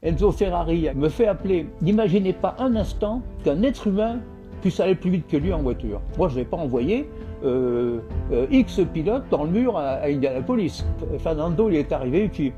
Enzo Ferrari me fait appeler. N'imaginez pas un instant qu'un être humain puisse aller plus vite que lui en voiture. Moi, je ne vais pas envoyer X pilote dans le mur à Indianapolis. Fernando, il est arrivé, puis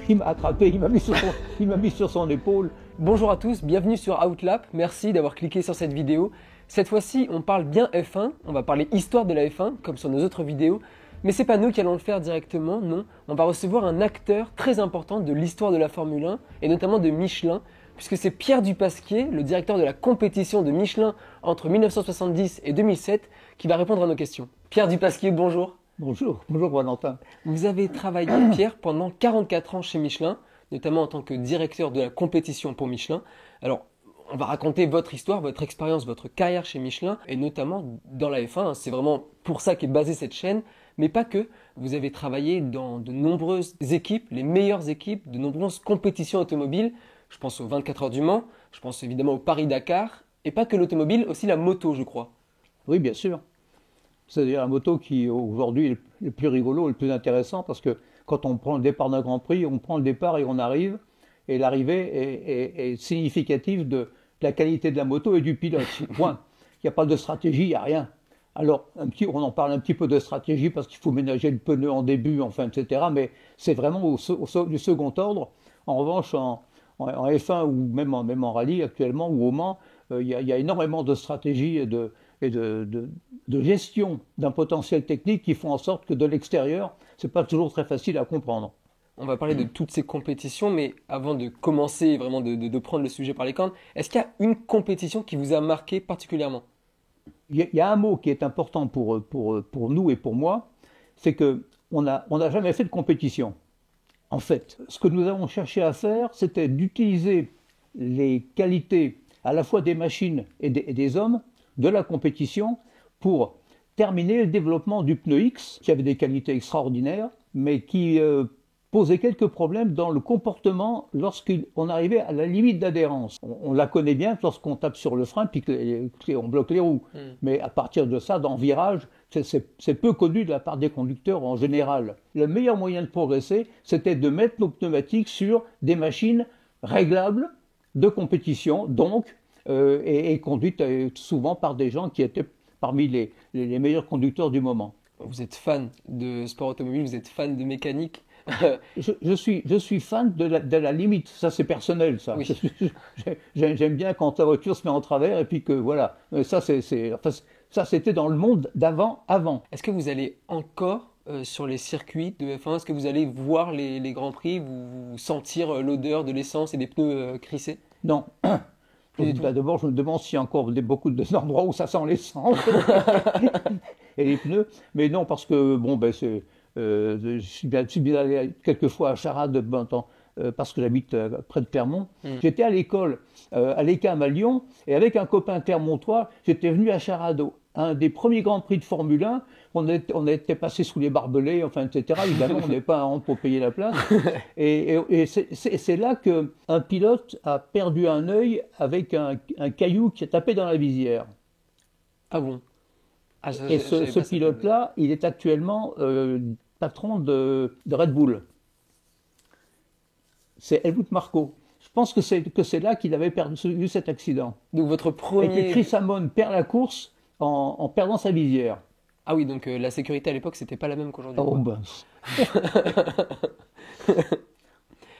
il m'a attrapé, il m'a mis sur son épaule. Bonjour à tous, bienvenue sur Outlap. Merci d'avoir cliqué sur cette vidéo. Cette fois-ci, on parle bien F1, on va parler histoire de la F1, comme sur nos autres vidéos. Mais c'est pas nous qui allons le faire directement, non. On va recevoir un acteur très important de l'histoire de la Formule 1, et notamment de Michelin, puisque c'est Pierre Dupasquier, le directeur de la compétition de Michelin entre 1970 et 2007, qui va répondre à nos questions. Pierre Dupasquier, bonjour. Bonjour Valentin. Vous avez travaillé, Pierre, pendant 44 ans chez Michelin, notamment en tant que directeur de la compétition pour Michelin. Alors, on va raconter votre histoire, votre expérience, votre carrière chez Michelin, et notamment dans la F1. C'est vraiment pour ça qu'est basée cette chaîne. Mais pas que, vous avez travaillé dans de nombreuses équipes, les meilleures équipes, de nombreuses compétitions automobiles. Je pense aux 24 heures du Mans, je pense évidemment au Paris-Dakar, et pas que l'automobile, aussi la moto, je crois. Oui, bien sûr. C'est-à-dire la moto qui, aujourd'hui, est le plus rigolo, le plus intéressant, parce que quand on prend le départ d'un Grand Prix, on prend le départ et on arrive, et l'arrivée est significative de la qualité de la moto et du pilote. Point. Il n'y a pas de stratégie, il n'y a rien. Alors, on en parle un petit peu de stratégie parce qu'il faut ménager le pneu en début, enfin, etc. Mais c'est vraiment du second ordre. En revanche, en F1 ou même en rallye actuellement ou au Mans, il y a énormément de stratégies et de gestion d'un potentiel technique qui font en sorte que de l'extérieur, c'est pas toujours très facile à comprendre. On va parler de toutes ces compétitions, mais avant de commencer vraiment de prendre le sujet par les cornes, est-ce qu'il y a une compétition qui vous a marqué particulièrement ? Il y a un mot qui est important pour nous et pour moi, c'est qu'on n'a jamais fait de compétition. En fait, ce que nous avons cherché à faire, c'était d'utiliser les qualités à la fois des machines et des hommes de la compétition pour terminer le développement du pneu X, qui avait des qualités extraordinaires, mais qui posait quelques problèmes dans le comportement lorsqu'on arrivait à la limite d'adhérence. On la connaît bien lorsqu'on tape sur le frein puis on bloque les roues. Mais à partir de ça, dans le virage, c'est peu connu de la part des conducteurs en général. Le meilleur moyen de progresser, c'était de mettre nos pneumatiques sur des machines réglables de compétition, donc, et conduites souvent par des gens qui étaient parmi les meilleurs conducteurs du moment. Vous êtes fan de sport automobile, vous êtes fan de mécanique. Je suis fan de la limite, ça c'est personnel, ça. Oui. J'aime bien quand la voiture se met en travers et puis que voilà, ça c'était dans le monde avant. Est-ce que vous allez encore sur les circuits de F1 ? Est-ce que vous allez voir les Grands Prix, vous sentir l'odeur de l'essence et des pneus crissés ? Non. D'abord, je me demande s'il y a encore beaucoup d'endroits où ça sent l'essence et les pneus. Mais non, parce que je suis bien allé quelques fois à Charade parce que j'habite près de Clermont. J'étais à l'école à l'ECAM à Lyon et avec un copain clermontois, j'étais venu à Charade, un des premiers Grands Prix de Formule 1. On était passé sous les barbelés, enfin, etc. Évidemment, on n'est pas un rang pour payer la place. Et c'est là qu'un pilote a perdu un œil avec un caillou qui a tapé dans la visière. Ah bon ? Et ce pilote-là, il est actuellement patron de Red Bull. C'est Helmut Marko. Je pense que c'est là qu'il avait eu cet accident. Donc votre premier... Et que Chris Amon perd la course en perdant sa visière. Ah oui, donc la sécurité à l'époque, c'était pas la même qu'aujourd'hui. Oh ben...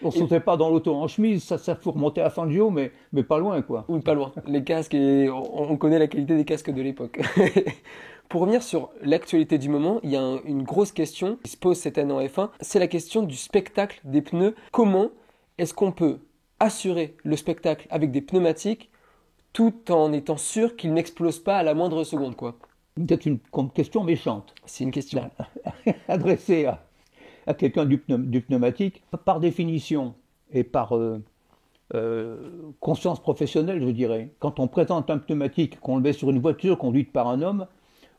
On sautait pas dans l'auto en chemise, ça faut remonter à Fangio, mais pas loin, quoi. Oui, pas loin. Les casques, on connaît la qualité des casques de l'époque. Pour revenir sur l'actualité du moment, il y a une grosse question qui se pose cette année en F1, c'est la question du spectacle des pneus. Comment est-ce qu'on peut assurer le spectacle avec des pneumatiques tout en étant sûr qu'ils n'explosent pas à la moindre seconde, quoi ? Peut-être une question méchante. C'est une question. Adressée à quelqu'un du pneumatique, par définition et par conscience professionnelle, je dirais. Quand on présente un pneumatique, qu'on le met sur une voiture conduite par un homme,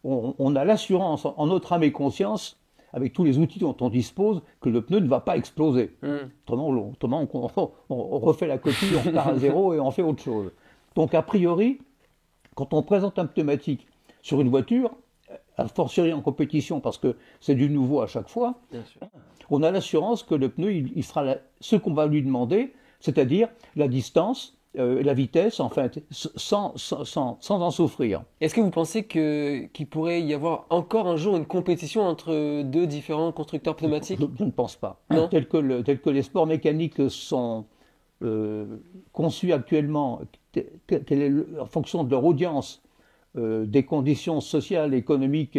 on a l'assurance en notre âme et conscience, avec tous les outils dont on dispose, que le pneu ne va pas exploser. Autrement, on refait la copie, on repart à zéro et on fait autre chose. Donc a priori, quand on présente un pneumatique sur une voiture, a fortiori en compétition parce que c'est du nouveau à chaque fois, on a l'assurance que le pneu il fera ce qu'on va lui demander c'est-à-dire la distance, la vitesse, enfin, sans en souffrir. Est-ce que vous pensez qu'il pourrait y avoir encore un jour une compétition entre deux différents constructeurs pneumatiques? Je ne pense pas. Non? Tel que les sports mécaniques sont conçus actuellement, en fonction de leur audience, des conditions sociales, économiques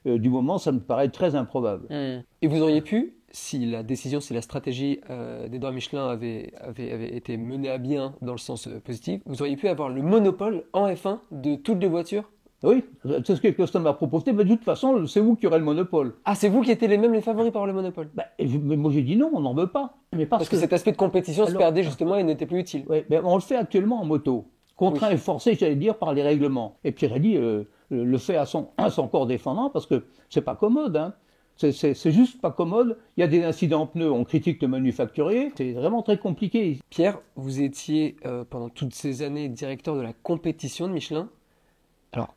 du moment, ça me paraît très improbable. Et vous auriez pu, si la stratégie d'Édouard Michelin avait été menée à bien dans le sens positif, vous auriez pu avoir le monopole en F1 de toutes les voitures? Oui, c'est ce que Custom m'a proposé, mais de toute façon, c'est vous qui aurez le monopole. Ah, c'est vous qui étiez les favoris par le monopole? Mais moi j'ai dit non, on n'en veut pas. Mais Parce que cet aspect de compétition se perdait justement et n'était plus utile. Ouais, mais on le fait actuellement en moto, contraint et forcé, j'allais dire, par les règlements. Et Pirelli le fait à son corps défendant parce que c'est pas commode. Hein. C'est juste pas commode. Il y a des incidents en pneus, on critique le manufacturier. C'est vraiment très compliqué. Pierre, vous étiez pendant toutes ces années directeur de la compétition de Michelin. Alors,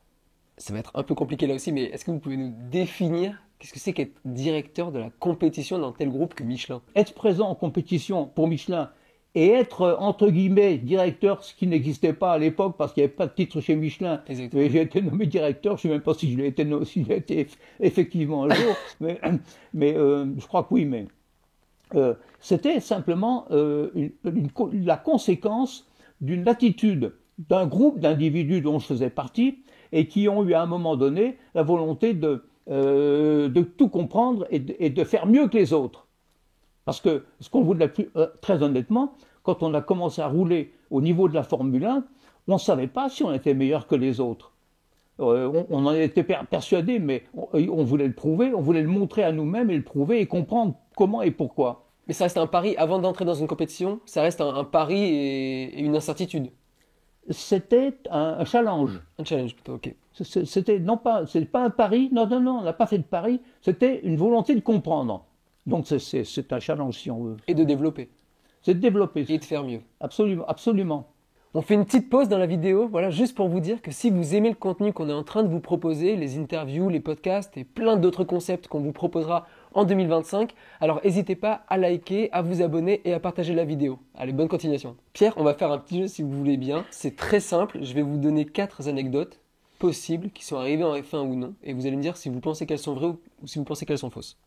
ça va être un peu compliqué là aussi, mais est-ce que vous pouvez nous définir qu'est-ce que c'est qu'être directeur de la compétition dans tel groupe que Michelin? Être présent en compétition pour Michelin et être, entre guillemets, directeur, ce qui n'existait pas à l'époque parce qu'il n'y avait pas de titre chez Michelin. Exactement. J'ai été nommé directeur, je ne sais même pas si je l'ai été effectivement un jour, mais je crois que oui, mais c'était simplement la conséquence d'une attitude d'un groupe d'individus dont je faisais partie et qui ont eu à un moment donné la volonté de tout comprendre et de faire mieux que les autres. Parce que ce qu'on voulait très honnêtement, quand on a commencé à rouler au niveau de la Formule 1, on ne savait pas si on était meilleur que les autres. On en était persuadé, mais on voulait le prouver, on voulait le montrer à nous-mêmes et le prouver et comprendre comment et pourquoi. Mais ça reste un pari, avant d'entrer dans une compétition, ça reste un pari et une incertitude. C'était un challenge. Un challenge plutôt, ok. C'était c'est pas un pari, non, on n'a pas fait de pari, c'était une volonté de comprendre. Donc c'est un challenge si on veut. Et de développer. C'est de développer. Et de faire mieux. Absolument, absolument. On fait une petite pause dans la vidéo, voilà, juste pour vous dire que si vous aimez le contenu qu'on est en train de vous proposer, les interviews, les podcasts et plein d'autres concepts qu'on vous proposera en 2025, alors n'hésitez pas à liker, à vous abonner et à partager la vidéo. Allez, bonne continuation. Pierre, on va faire un petit jeu si vous voulez bien. C'est très simple, je vais vous donner 4 anecdotes possibles qui sont arrivées en F1 ou non, et vous allez me dire si vous pensez qu'elles sont vraies ou si vous pensez qu'elles sont fausses.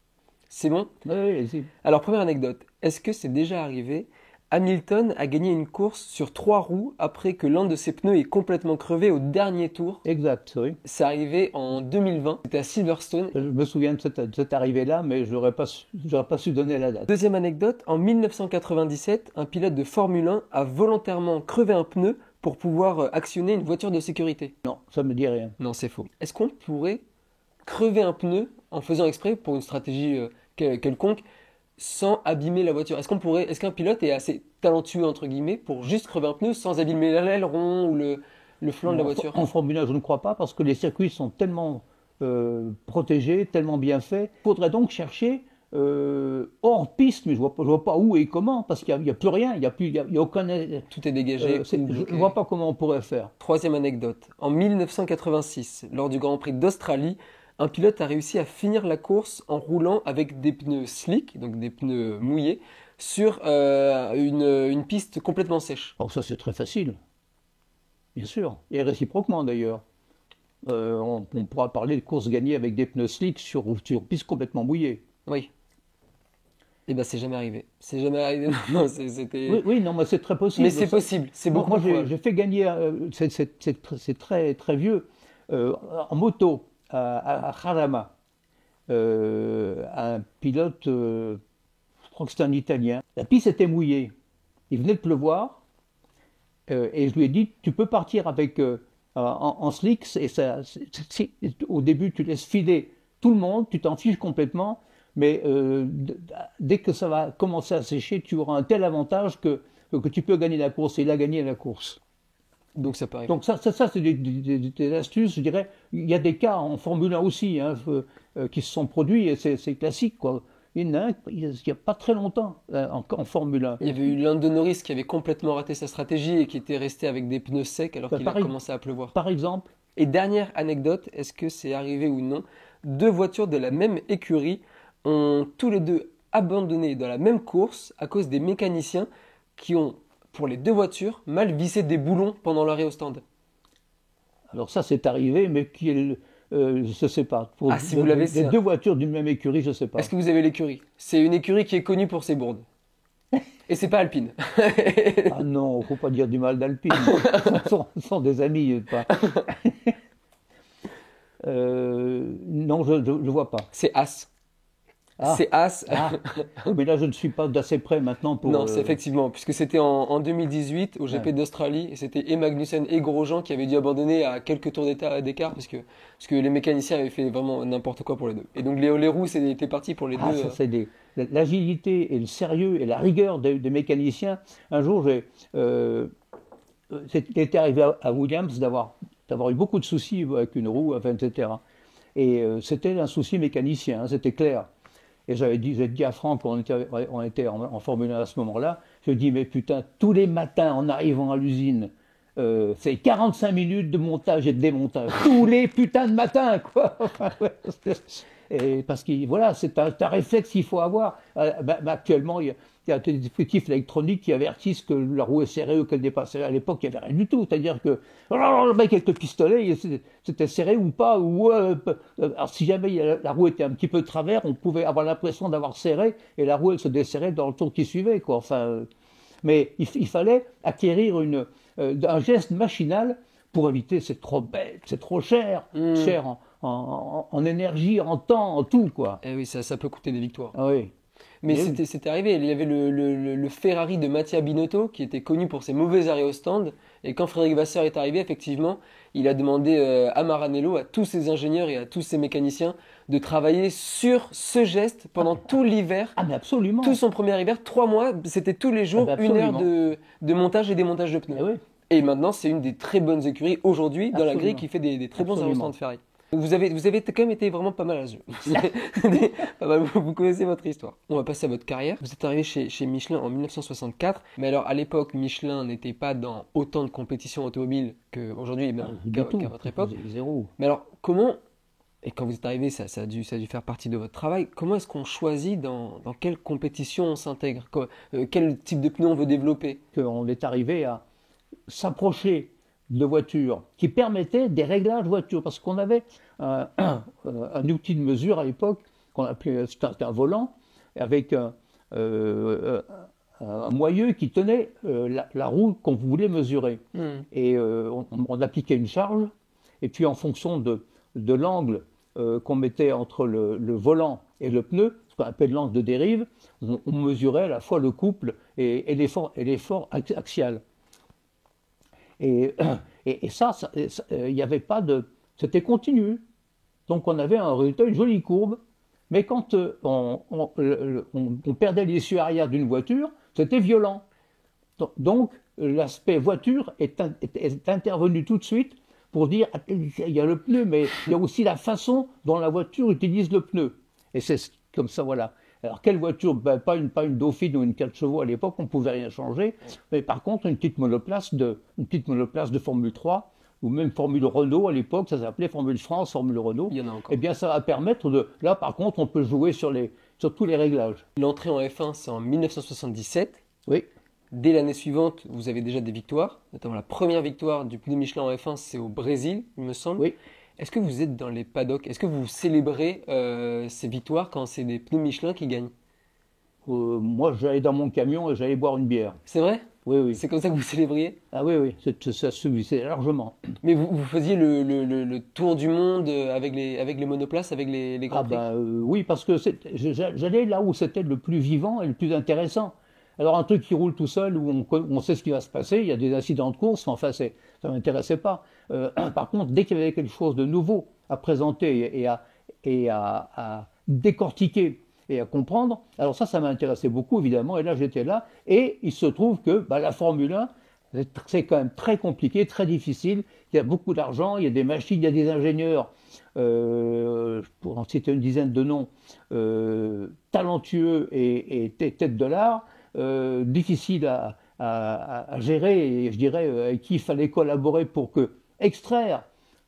C'est bon? Oui, allez-y. Alors, première anecdote, est-ce que c'est déjà arrivé? Hamilton a gagné une course sur 3 roues après que l'un de ses pneus ait complètement crevé au dernier tour. Exact, oui. C'est arrivé en 2020, c'était à Silverstone. Je me souviens de cette arrivée-là, mais je n'aurais pas su donner la date. Deuxième anecdote, en 1997, un pilote de Formule 1 a volontairement crevé un pneu pour pouvoir actionner une voiture de sécurité. Non, ça me dit rien. Non, c'est faux. Est-ce qu'on pourrait crever un pneu en faisant exprès pour une stratégie quelconque sans abîmer la voiture? Est-ce qu'un pilote est assez talentueux entre guillemets pour juste crever un pneu sans abîmer l'aileron ou le flanc de la voiture? En Formule 1, je ne crois pas parce que les circuits sont tellement protégés, tellement bien faits. Il faudrait donc chercher hors piste, mais je vois pas où et comment parce qu'il n'y a plus rien, il y a aucun. Tout est dégagé. Je ne vois pas comment on pourrait faire. Troisième anecdote. En 1986, lors du Grand Prix d'Australie, un pilote a réussi à finir la course en roulant avec des pneus slick, donc des pneus mouillés, sur une piste complètement sèche. Alors ça c'est très facile, bien sûr, et réciproquement d'ailleurs. On pourra parler de courses gagnées avec des pneus slick sur piste complètement mouillée. Oui. Eh bien, c'est jamais arrivé. C'est jamais arrivé. Non, c'était. Oui, non, mais c'est très possible. Mais c'est possible. C'est beaucoup. Moi, j'ai fait gagner. C'est très très vieux en moto à Jarama. Un pilote, je crois que c'était un Italien. La piste était mouillée. Il venait de pleuvoir et je lui ai dit, tu peux partir avec en slicks et au début tu laisses filer tout le monde, tu t'en fiches complètement. Mais dès que ça va commencer à sécher, tu auras un tel avantage que tu peux gagner la course. Et il a gagné la course. Donc ça paraît. Donc ça c'est des astuces, je dirais. Il y a des cas en Formule 1 aussi qui se sont produits et c'est classique, quoi. Il y en a un, il n'y a pas très longtemps en Formule 1. Il y avait eu Lando Norris qui avait complètement raté sa stratégie et qui était resté avec des pneus secs alors qu'il a commencé à pleuvoir. Par exemple. Et dernière anecdote, est-ce que c'est arrivé ou non? 2 voitures de la même écurie ont tous les deux abandonné dans la même course à cause des mécaniciens qui ont pour les deux voitures, mal visser des boulons pendant l'arrêt au stand? Alors ça, c'est arrivé, mais je ne sais pas. Pour Ah, si vous l'avez, les deux voitures d'une même écurie, je ne sais pas. Est-ce que vous avez l'écurie? C'est une écurie qui est connue pour ses bourdes. Et c'est pas Alpine. Ah non, faut pas dire du mal d'Alpine. Ce sont des amis, pas. Non, je ne vois pas. C'est As. Ah, C'est As. ah. Oui, mais là, je ne suis pas d'assez près maintenant pour. Non, c'est effectivement, puisque c'était en 2018 au GP Ouais. d'Australie, et c'était et Magnussen et Grosjean qui avaient dû abandonner à quelques tours d'écart, parce que les mécaniciens avaient fait vraiment n'importe quoi pour les deux. Et donc les roues étaient partis pour les Ah, deux. ça, c'est l'agilité et le sérieux et la rigueur des mécaniciens. Un jour, c'était arrivé à Williams d'avoir eu beaucoup de soucis avec une roue, enfin, etc. Et c'était un souci mécanicien, hein, c'était clair. Et j'ai dit à Franck, on était en Formule 1 à ce moment-là, je dis, mais putain, tous les matins en arrivant à l'usine, c'est 45 minutes de montage et de démontage. Tous les putains de matins, quoi. Enfin, ouais, et parce que voilà, c'est un réflexe qu'il faut avoir. Actuellement, il y a des dispositifs électroniques qui avertissent que la roue est serrée ou qu'elle n'est pas serrée. À l'époque, il n'y avait rien du tout. C'est-à-dire que le mec avec le pistolet, c'était serré ou pas. Alors si jamais la roue était un petit peu de travers, on pouvait avoir l'impression d'avoir serré et la roue elle se desserrait dans le tour qui suivait, quoi. Enfin, mais il fallait acquérir un geste machinal pour éviter, c'est trop bête, c'est trop cher, cher en énergie, en temps, en tout, quoi. Eh oui, ça peut coûter des victoires. Ah oui. Mais Et oui. c'était arrivé, il y avait le Ferrari de Mattia Binotto qui était connu pour ses mauvais arrêts au stand. Et quand Frédéric Vasseur est arrivé, effectivement, il a demandé à Maranello, à tous ses ingénieurs et à tous ses mécaniciens de travailler sur ce geste pendant tout l'hiver. Ah, mais absolument. Tout son premier hiver, 3 mois, c'était tous les jours Ah, ben, 1 heure absolument. de montage et démontage de pneus. Eh oui, Et maintenant, c'est une des très bonnes écuries aujourd'hui dans la grille absolument. qui fait des très bons Absolument. arrêts de Ferrari. Donc vous avez quand même été vraiment pas mal à ce jeu. Pas mal, vous connaissez votre histoire. On va passer à votre carrière. Vous êtes arrivé chez Michelin en 1964. Mais alors, à l'époque, Michelin n'était pas dans autant de compétitions automobiles qu'aujourd'hui, et bien Du tout. qu'à votre époque. Zéro. Mais alors, comment, et quand vous êtes arrivé, ça a dû faire partie de votre travail, comment est-ce qu'on choisit dans quelle compétition on s'intègre? Quel type de pneus on veut développer? On est arrivé à s'approcher de voitures qui permettaient des réglages voitures. Parce qu'on avait un outil de mesure à l'époque qu'on appelait, c'était un volant, avec un moyeu qui tenait la roue qu'on voulait mesurer. Et on appliquait une charge, et puis en fonction de l'angle qu'on mettait entre le volant et le pneu, ce qu'on appelle l'angle de dérive, on mesurait à la fois le couple et l'effort axial. Et ça, il n'y avait pas de. C'était continu. Donc on avait un résultat, une jolie courbe. Mais quand on perdait l'issue arrière d'une voiture, c'était violent. Donc l'aspect voiture est intervenu tout de suite pour dire il y a le pneu, mais il y a aussi la façon dont la voiture utilise le pneu. Et c'est comme ça, voilà. Alors, quelle voiture? Pas une Dauphine ou une 4 chevaux à l'époque, on ne pouvait rien changer. Mais par contre, une petite monoplace de Formule 3, ou même Formule Renault à l'époque, ça s'appelait Formule France, Formule Renault. Il y en a encore. Eh bien, ça va permettre de. Là, par contre, on peut jouer sur tous les réglages. L'entrée en F1, c'est en 1977. Oui. Dès l'année suivante, vous avez déjà des victoires, notamment la première victoire du pneu Michelin en F1, c'est au Brésil, il me semble. Oui. Est-ce que vous êtes dans les paddocks? Est-ce que vous célébrez ces victoires quand c'est des pneus Michelin qui gagnent? Moi, j'allais dans mon camion et j'allais boire une bière. C'est vrai? Oui, oui. C'est comme ça que vous célébriez? Ah oui, oui, ça suffisait largement. Mais vous faisiez le tour du monde avec les monoplaces, avec les Ah Grands Prix? oui, parce que j'allais là où c'était le plus vivant et le plus intéressant. Alors un truc qui roule tout seul, où on sait ce qui va se passer, il y a des accidents de course, mais enfin ça ne m'intéressait pas. Par contre, dès qu'il y avait quelque chose de nouveau à présenter et à décortiquer et à comprendre, alors ça m'intéressait beaucoup évidemment, et là j'étais là, et il se trouve que la Formule 1, c'est quand même très compliqué, très difficile, il y a beaucoup d'argent, il y a des machines, il y a des ingénieurs, pour en citer une dizaine de noms, talentueux et tête de l'art, difficile à gérer, et je dirais avec qui il fallait collaborer pour extraire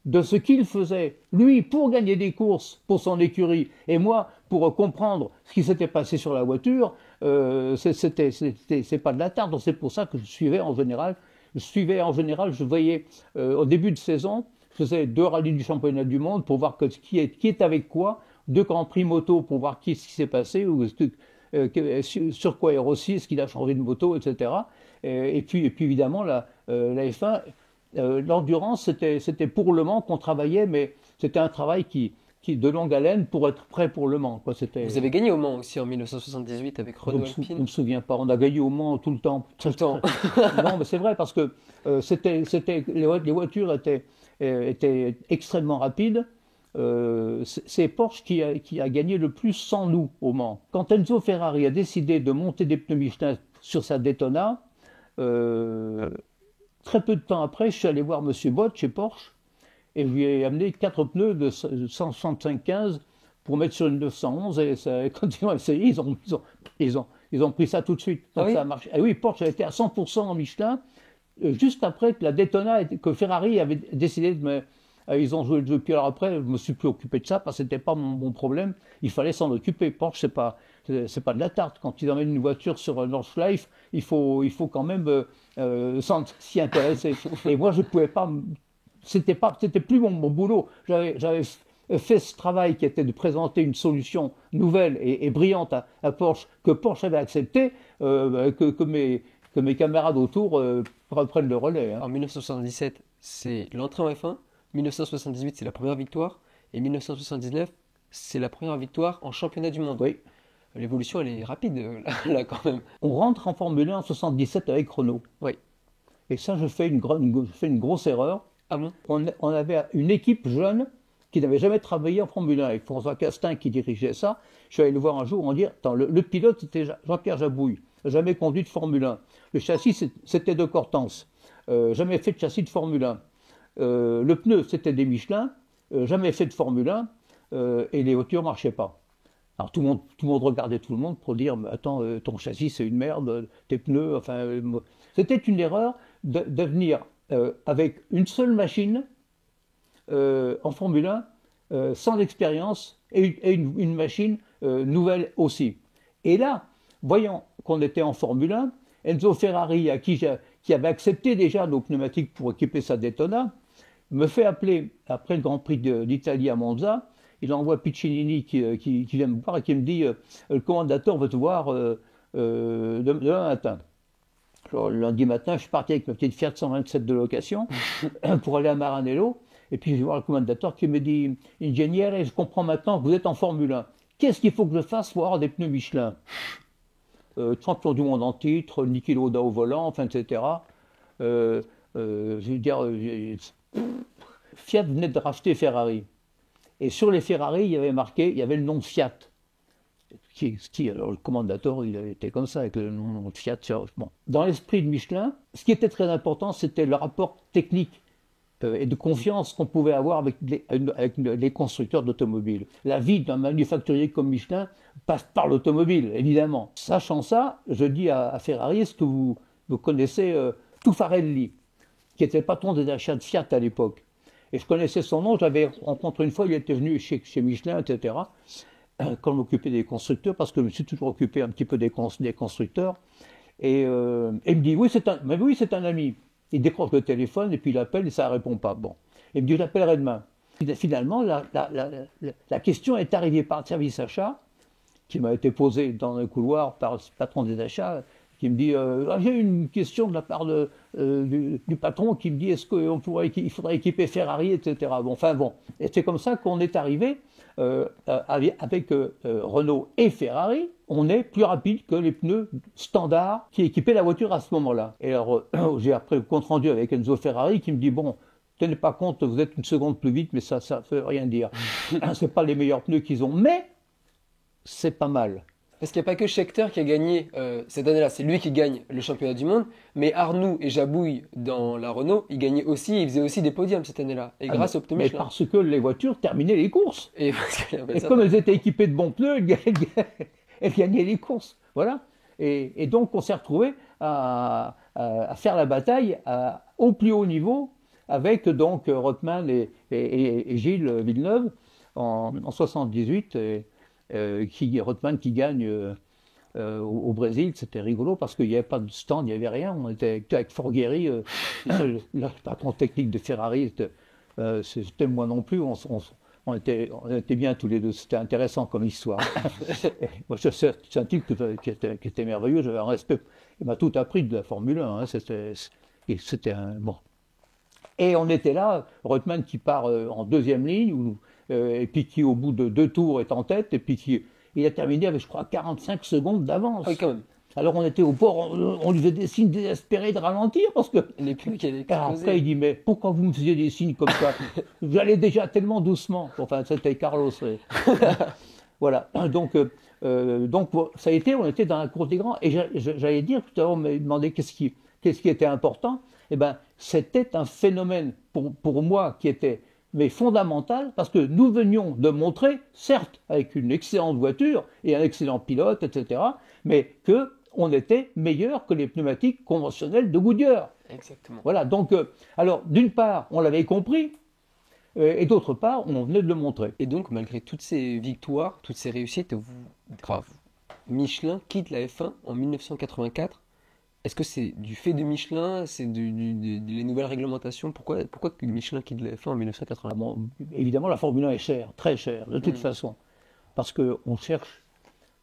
de ce qu'il faisait, lui, pour gagner des courses pour son écurie, et moi, pour comprendre ce qui s'était passé sur la voiture, c'est pas de la tarte. Donc c'est pour ça que je suivais en général. Je voyais au début de saison, je faisais 2 rallyes du championnat du monde pour voir qui est avec quoi, 2 grands prix moto pour voir ce qui s'est passé, ou sur quoi est Rossi, est-ce qu'il a changé de moto, etc. Et puis évidemment la F1, l'endurance, c'était pour Le Mans qu'on travaillait, mais c'était un travail qui de longue haleine pour être prêt pour Le Mans, quoi. Vous avez gagné au Mans aussi en 1978 avec Renault Je Alpine. ne me souviens pas, on a gagné au Mans tout le temps. Tout le temps. Non, mais c'est vrai parce que les voitures étaient extrêmement rapides. C'est Porsche qui a gagné le plus sans nous au Mans. Quand Enzo Ferrari a décidé de monter des pneus Michelin sur sa Daytona, très peu de temps après, je suis allé voir Monsieur Bott chez Porsche et je lui ai amené 4 pneus de 165-15 pour mettre sur une 911 et quand ils ont essayé, ils ont pris ça tout de suite. Donc ça a marché. Et oui, Porsche a été à 100% en Michelin juste après que la Daytona, que Ferrari avait décidé de me... Ils ont joué le jeu. Puis alors après, je me suis plus occupé de ça parce que c'était pas mon problème. Il fallait s'en occuper. Porsche, c'est pas de la tarte. Quand ils emmènent une voiture sur Nordschleife, il faut quand même s'y intéresser. Et moi, je pouvais pas. C'était plus mon boulot. J'avais fait ce travail qui était de présenter une solution nouvelle et brillante à Porsche, que Porsche avait accepté, que mes camarades autour prennent le relais. En 1977, c'est l'entrée en F1. 1978, c'est la première victoire. Et 1979, c'est la première victoire en championnat du monde. Oui. L'évolution, elle est rapide, là, quand même. On rentre en Formule 1 en 77 avec Renault. Oui. Et ça, je fais une grosse erreur. Ah bon? On avait une équipe jeune qui n'avait jamais travaillé en Formule 1, avec François Castin qui dirigeait ça. Je suis allé le voir un jour, on dit, attends, le pilote, c'était Jean-Pierre Jabouille, jamais conduit de Formule 1. Le châssis, c'était de Cortance, jamais fait de châssis de Formule 1. Le pneu, c'était des Michelin, jamais fait de Formule 1, et les voitures ne marchaient pas. Alors tout le monde regardait tout le monde pour dire, attends, ton châssis c'est une merde, tes pneus, enfin... C'était une erreur de venir avec une seule machine en Formule 1, sans expérience, et une machine nouvelle aussi. Et là, voyant qu'on était en Formule 1, Enzo Ferrari, qui avait accepté déjà nos pneumatiques pour équiper sa Daytona, me fait appeler après le Grand Prix d'Italie à Monza. Il envoie Piccinini qui vient me voir et qui me dit le commandateur veut te voir demain matin. Alors, le lundi matin, je suis parti avec ma petite Fiat 127 de location pour aller à Maranello. Et puis je vais voir le commandateur qui me dit Ingénieur, je comprends maintenant que vous êtes en Formule 1. Qu'est-ce qu'il faut que je fasse pour avoir des pneus Michelin? Champion du monde en titre, Niki Lauda au volant, enfin, etc. Je veux dire, Fiat venait de racheter Ferrari. Et sur les Ferrari, il y avait le nom Fiat. Alors le commandateur, il était comme ça, avec le nom de Fiat. Bon. Dans l'esprit de Michelin, ce qui était très important, c'était le rapport technique et de confiance qu'on pouvait avoir avec les constructeurs d'automobiles. La vie d'un manufacturier comme Michelin passe par l'automobile, évidemment. Sachant ça, je dis à Ferrari, est-ce que vous connaissez Tuffarelli, qui était le patron des achats de Fiat à l'époque. Et je connaissais son nom, j'avais rencontré une fois, il était venu chez Michelin, etc., quand je m'occupais des constructeurs, parce que je me suis toujours occupé un petit peu des constructeurs. Et il me dit, oui, c'est un ami. Il décroche le téléphone et puis il appelle et ça ne répond pas. Bon. Il me dit, je l'appellerai demain. Finalement, la question est arrivée par le service achat, qui m'a été posée dans le couloir par le patron des achats, qui me dit, j'ai une question de la part du patron qui me dit, est-ce qu'il faudrait équiper Ferrari, etc. Bon, enfin bon. Et c'est comme ça qu'on est arrivé avec Renault et Ferrari. On est plus rapide que les pneus standards qui équipaient la voiture à ce moment-là. Et alors, j'ai après le compte rendu avec Enzo Ferrari qui me dit, bon, tenez pas compte, vous êtes une seconde plus vite, mais ça ne veut rien dire. C'est pas les meilleurs pneus qu'ils ont, mais c'est pas mal. Parce qu'il n'y a pas que Scheckter qui a gagné cette année-là, c'est lui qui gagne le championnat du monde, mais Arnoux et Jabouille dans la Renault, ils gagnaient aussi, ils faisaient aussi des podiums cette année-là, et grâce aux pneus Michelin. Mais parce que les voitures terminaient les courses. Et comme elles étaient équipées de bons pneus, elles gagnaient les courses. Voilà. Et donc on s'est retrouvés à faire la bataille au plus haut niveau avec donc Rothman et Gilles Villeneuve en 78. Rothman qui gagne au Brésil. C'était rigolo parce qu'il n'y avait pas de stand, il n'y avait rien. On était avec Forghieri, le patron technique de Ferrari. C'était moi non plus. On était bien tous les deux. C'était intéressant comme histoire. Moi, c'est un type qui était merveilleux. J'avais un respect. Il m'a tout appris de la Formule 1. Hein. C'était un bon. Et on était là, Reutemann qui part en deuxième ligne, et puis qui au bout de 2 tours est en tête, et puis il a terminé avec, je crois, 45 secondes d'avance. Oui, quand même. Alors on était au port, on lui faisait des signes désespérés de ralentir, parce que... Les pneus qui avaient Alors explosé. après il dit, mais pourquoi vous me faisiez des signes comme ça? J'allais déjà tellement doucement. Enfin, c'était Carlos. Voilà, donc ça a été, on était dans la cour des grands, et j'allais dire, tout à l'heure on m'a demandé qu'est-ce qui était important. Eh ben, c'était un phénomène pour moi qui était mais fondamental, parce que nous venions de montrer, certes avec une excellente voiture et un excellent pilote, etc., mais qu'on était meilleur que les pneumatiques conventionnels de Goodyear. Exactement. Voilà, donc, alors d'une part, on l'avait compris, et d'autre part, on venait de le montrer. Et donc, malgré toutes ces victoires, toutes ces réussites, Michelin quitte la F1 en 1984. Est-ce que c'est du fait de Michelin, c'est les nouvelles réglementations? Pourquoi Michelin quitte la F1 en 1984? Bon, évidemment, la Formule 1 est chère, très chère, de toute façon, parce qu'on cherche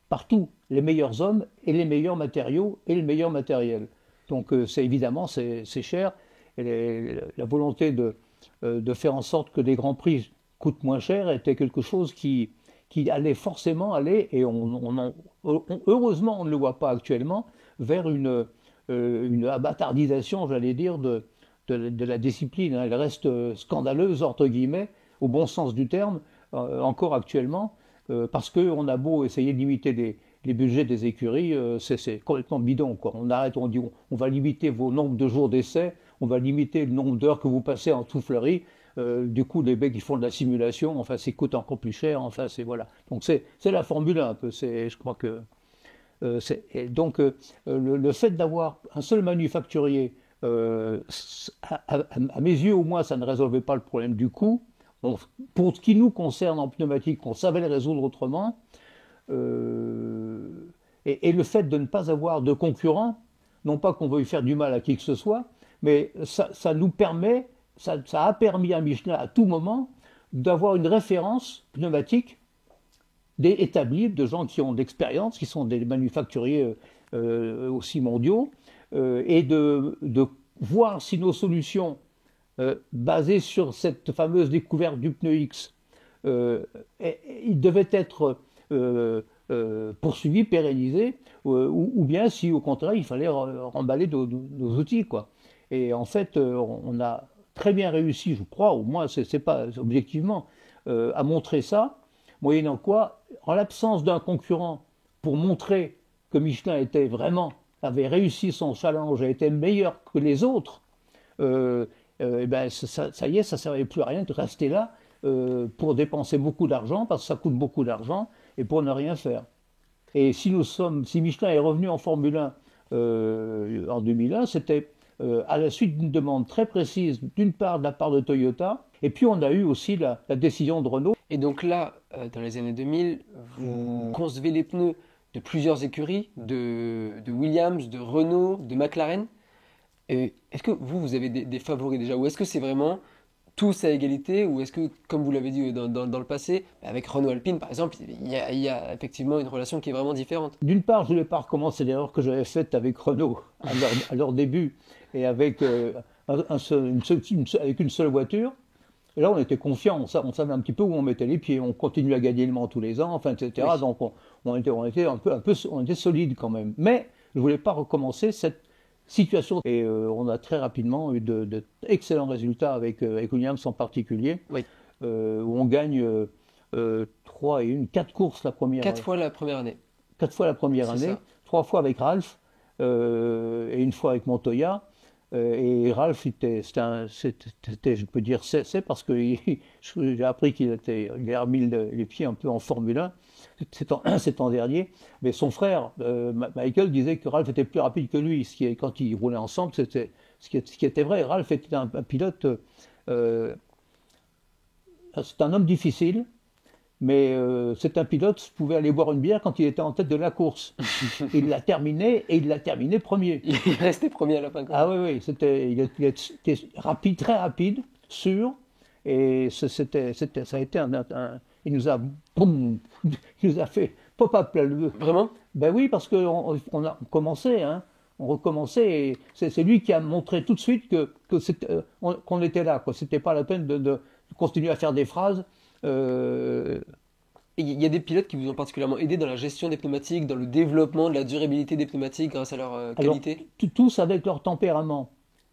partout les meilleurs hommes et les meilleurs matériaux et le meilleur matériel. Donc, évidemment, c'est cher. Et la volonté de faire en sorte que les grands prix coûtent moins cher était quelque chose qui allait forcément aller, et heureusement, on ne le voit pas actuellement, vers une abâtardisation, j'allais dire, de la discipline. Elle reste scandaleuse, entre guillemets, au bon sens du terme, encore actuellement, parce qu'on a beau essayer de limiter les budgets des écuries, c'est complètement bidon, quoi. On arrête, on dit on va limiter vos nombres de jours d'essai, on va limiter le nombre d'heures que vous passez en soufflerie. Du coup, les mecs qui font de la simulation, enfin, ça coûte encore plus cher. Enfin, voilà. Donc c'est la Formule 1 un peu. Je crois que donc le fait d'avoir un seul manufacturier, à mes yeux au moins, ça ne résolvait pas le problème du coût. Pour ce qui nous concerne en pneumatique, on savait le résoudre autrement. Et le fait de ne pas avoir de concurrents, non pas qu'on veuille faire du mal à qui que ce soit, mais ça nous permet, ça a permis à Michelin à tout moment d'avoir une référence pneumatique établis, de gens qui ont de l'expérience, qui sont des manufacturiers aussi mondiaux, et de voir si nos solutions basées sur cette fameuse découverte du pneu X, ils devaient être poursuivis, pérennisés, ou bien si au contraire il fallait remballer nos outils, quoi. Et en fait, on a très bien réussi, je crois, au moins c'est pas objectivement, à montrer ça. Moyennant quoi, en l'absence d'un concurrent, pour montrer que Michelin avait réussi son challenge, a été meilleur que les autres, et ben ça y est, ça ne servait plus à rien de rester là pour dépenser beaucoup d'argent, parce que ça coûte beaucoup d'argent, et pour ne rien faire. Et si Michelin est revenu en Formule 1 en 2001, c'était à la suite d'une demande très précise, d'une part de la part de Toyota, et puis on a eu aussi la décision de Renault. Et donc là, dans les années 2000, vous concevez les pneus de plusieurs écuries, de Williams, de Renault, de McLaren. Est-ce que vous avez des favoris déjà? Ou est-ce que c'est vraiment tous à égalité? Ou est-ce que, comme vous l'avez dit dans le passé, avec Renault Alpine par exemple, il y a effectivement une relation qui est vraiment différente? D'une part, je ne voulais pas recommencer l'erreur que j'avais faite avec Renault à leur début, et avec, avec une seule voiture. Et là, on était confiants, on savait un petit peu où on mettait les pieds, on continuait à gagner le Mans tous les ans, enfin, etc. Oui. Donc on était on était solide quand même. Mais je ne voulais pas recommencer cette situation. Et on a très rapidement eu d'excellents résultats avec Williams en particulier, oui. Où on gagne 4 courses la première année. 4 fois la première année. 4 fois la première année, 3 fois avec Ralph et une fois avec Montoya. Et Ralph, c'était, je peux dire, c'est parce que j'ai appris qu'il avait remis les pieds un peu en Formule 1 cet an dernier. Mais son frère, Michael, disait que Ralph était plus rapide que lui. Quand ils roulaient ensemble, c'était ce qui était vrai. Ralph était un pilote, c'est un homme difficile, Mais c'est un pilote pouvait aller boire une bière quand il était en tête de la course. Il l'a terminé et il l'a terminé premier. Il restait premier à la fin, quand même. Ah oui, oui, il était rapide, très rapide, sûr. Et ça a été il nous a, boum, il nous a fait pop-up là, Vraiment? ben oui, parce qu'on a commencé, hein, on recommençait, et c'est lui qui a montré tout de suite qu'on était là, quoi. C'était pas la peine de continuer à faire des phrases. euh, Et il y a des pilotes qui vous ont particulièrement aidé dans la gestion des pneumatiques, dans le développement de la durabilité des pneumatiques grâce à leur alors, qualité? tous avec leur tempérament.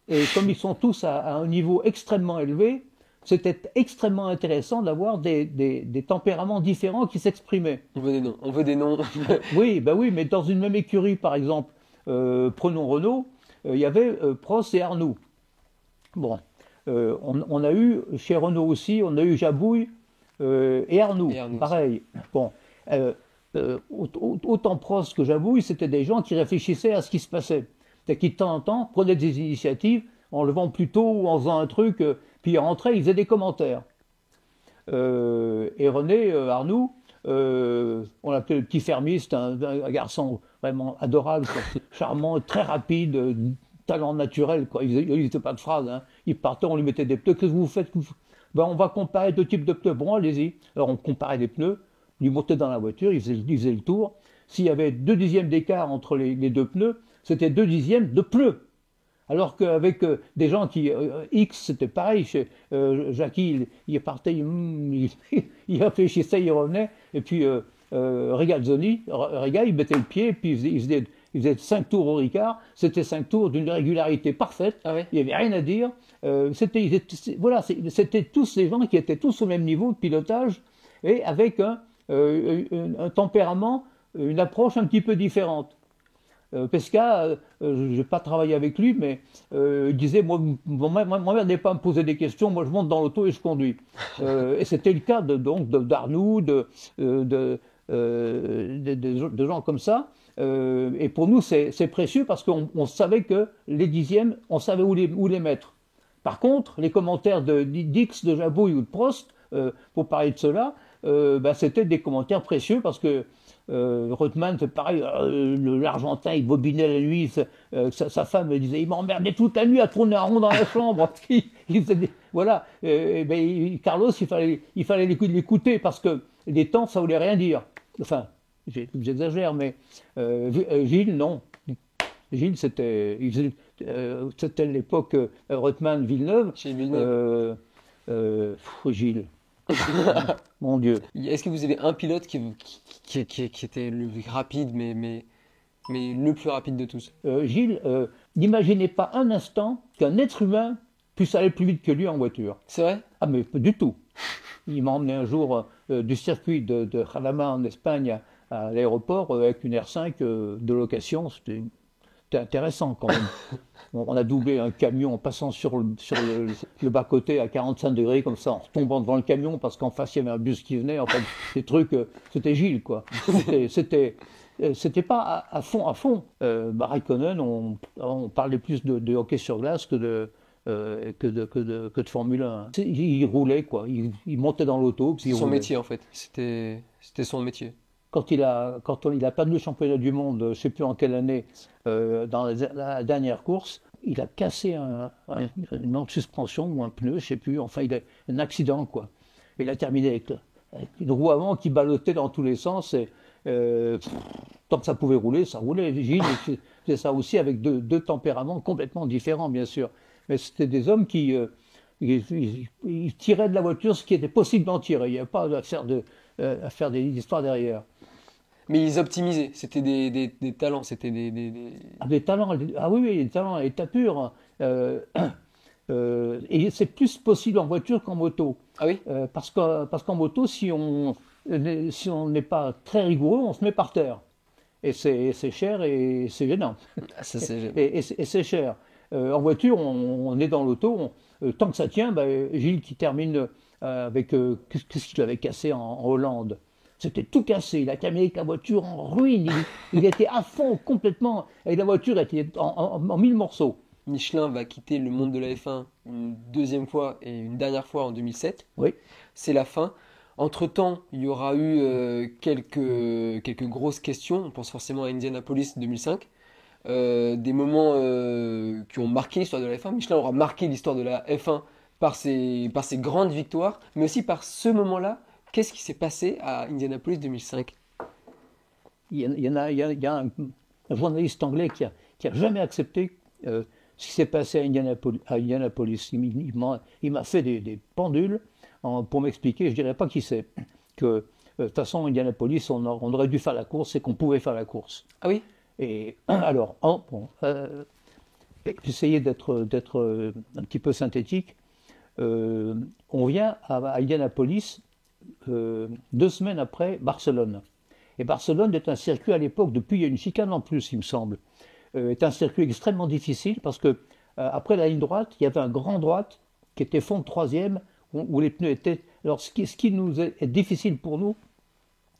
Et comme ils sont tous à un niveau extrêmement élevé, c'était extrêmement intéressant d'avoir des tempéraments différents qui s'exprimaient. On veut des noms. On veut des noms. Oui, ben oui, mais dans une même écurie, par exemple, prenons Renault, il y avait Prost et Arnoux. Bon, on a eu, chez Renault aussi, on a eu Jabouille et Arnoux, Et Arnoux aussi. pareil. Bon, autant Prost que Jabouille, c'était des gens qui réfléchissaient à ce qui se passait. C'est-à-dire qui, de temps en temps, prenaient des initiatives en levant plus tôt ou en faisant un truc, puis ils rentraient, ils faisaient des commentaires. Et René Arnoux, on l'appelait le petit fermiste, un garçon vraiment adorable, quoi, charmant, très rapide, talent naturel, quoi. Il faisait pas de phrases, hein. Il partait, on lui mettait des pneus. Qu'est-ce que vous faites? Ben, on va comparer deux types de pneus. Bon, allez-y. Alors on comparait les pneus, il montait dans la voiture, il faisait le tour. S'il y avait 2 dixièmes d'écart entre les deux pneus, c'était 2 dixièmes de pneus. Alors qu'avec des gens qui. X, c'était pareil. Jackie, il partait, il réfléchissait, il revenait. Et puis Regazzoni, il mettait le pied, et puis il faisait 5 tours au Ricard. C'était 5 tours d'une régularité parfaite. Ah ouais? Il n'y avait rien à dire. Voilà, c'était tous ces gens qui étaient tous au même niveau de pilotage et avec un tempérament, une approche un petit peu différente. Pesca, je n'ai pas travaillé avec lui, mais il disait, moi, m'emmerdez pas à me poser des questions, moi je monte dans l'auto et je conduis. Et c'était le cas d'Arnoux, de gens comme ça. Et pour nous, c'est précieux parce qu'on savait que les dixièmes, on savait où les mettre. Par contre, les commentaires d'X, de Jabouille ou de Prost, pour parler de cela, c'était des commentaires précieux parce que Reutemann, c'est pareil, l'Argentin, il bobinait la nuit, sa femme disait, il m'emmerdait toute la nuit à tourner un rond dans la chambre. Voilà, Carlos, il fallait l'écouter parce que les temps, ça voulait rien dire. Enfin, j'exagère, mais Gilles, non. Gilles, c'était l'époque Reutemann-Villeneuve. Chez Villeneuve. Gilles. Mon Dieu. Est-ce que vous avez un pilote qui était le plus rapide, mais le plus rapide de tous? Gilles n'imaginait pas un instant qu'un être humain puisse aller plus vite que lui en voiture. C'est vrai? Ah, mais pas du tout. Il m'a emmené un jour du circuit de Jarama en Espagne à l'aéroport avec une R5 de location. C'était intéressant quand même. On a doublé un camion en passant sur le bas-côté à 45 degrés, comme ça, en retombant devant le camion, parce qu'en face, il y avait un bus qui venait. En fait, des trucs, c'était Gilles, quoi. C'était pas à fond. Raikkonen, on parlait plus de hockey sur glace que de Formule 1. Il roulait, quoi. Il montait dans l'auto. C'était son métier, en fait. C'était son métier. Quand il a perdu le championnat du monde, je ne sais plus en quelle année, dans la dernière course, il a cassé une suspension ou un pneu, je ne sais plus. Enfin, il a un accident, quoi. Il a terminé avec une roue avant qui ballottait dans tous les sens. Et, tant que ça pouvait rouler, ça roulait. Gilles faisait ça aussi avec deux tempéraments complètement différents, bien sûr. Mais c'était des hommes qui ils tiraient de la voiture ce qui était possible d'en tirer. Il n'y avait pas à faire des histoires derrière. Mais ils optimisaient, c'était des talents, c'était Des talents, ah oui, des talents à l'état pur. Et c'est plus possible en voiture qu'en moto. Ah oui? Parce qu'en moto, si on n'est pas très rigoureux, on se met par terre. Et c'est cher et c'est gênant. Ça, c'est... Et c'est cher. En voiture, on est dans l'auto, tant que ça tient, Gilles qui termine avec qu'est-ce qu'il avait cassé en Hollande. C'était tout cassé, il a terminé avec la voiture en ruine, il était à fond complètement, et la voiture était en 1000 morceaux. Michelin va quitter le monde de la F1 une deuxième fois et une dernière fois en 2007. Oui. C'est la fin. Entre-temps, il y aura eu quelques grosses questions. On pense forcément à Indianapolis 2005. Des moments qui ont marqué l'histoire de la F1. Michelin aura marqué l'histoire de la F1 par ses grandes victoires, mais aussi par ce moment-là. Qu'est-ce qui s'est passé à Indianapolis 2005? Il y a un journaliste anglais qui a jamais accepté ce qui s'est passé à Indianapolis. Il m'a fait des pendules pour m'expliquer, je ne dirais pas qui c'est, que de toute façon, Indianapolis, on aurait dû faire la course et qu'on pouvait faire la course. Ah oui? Et alors, j'essayais d'être un petit peu synthétique. On vient à Indianapolis 2 semaines après Barcelone. Et Barcelone est un circuit à l'époque, depuis il y a une chicane en plus, il me semble, est un circuit extrêmement difficile parce que après la ligne droite, il y avait un grand droite qui était fond de troisième où les pneus étaient. Alors ce qui nous est difficile pour nous,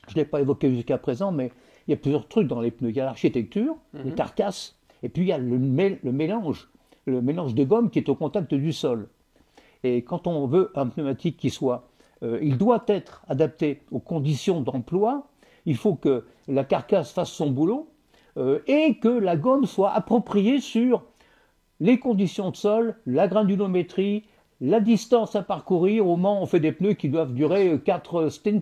je ne l'ai pas évoqué jusqu'à présent, mais il y a plusieurs trucs dans les pneus. Il y a l'architecture, les carcasses, et puis il y a le mélange de gomme qui est au contact du sol. Et quand on veut un pneumatique il doit être adapté aux conditions d'emploi. Il faut que la carcasse fasse son boulot et que la gomme soit appropriée sur les conditions de sol, la granulométrie, la distance à parcourir. Au Mans, on fait des pneus qui doivent durer 4 stints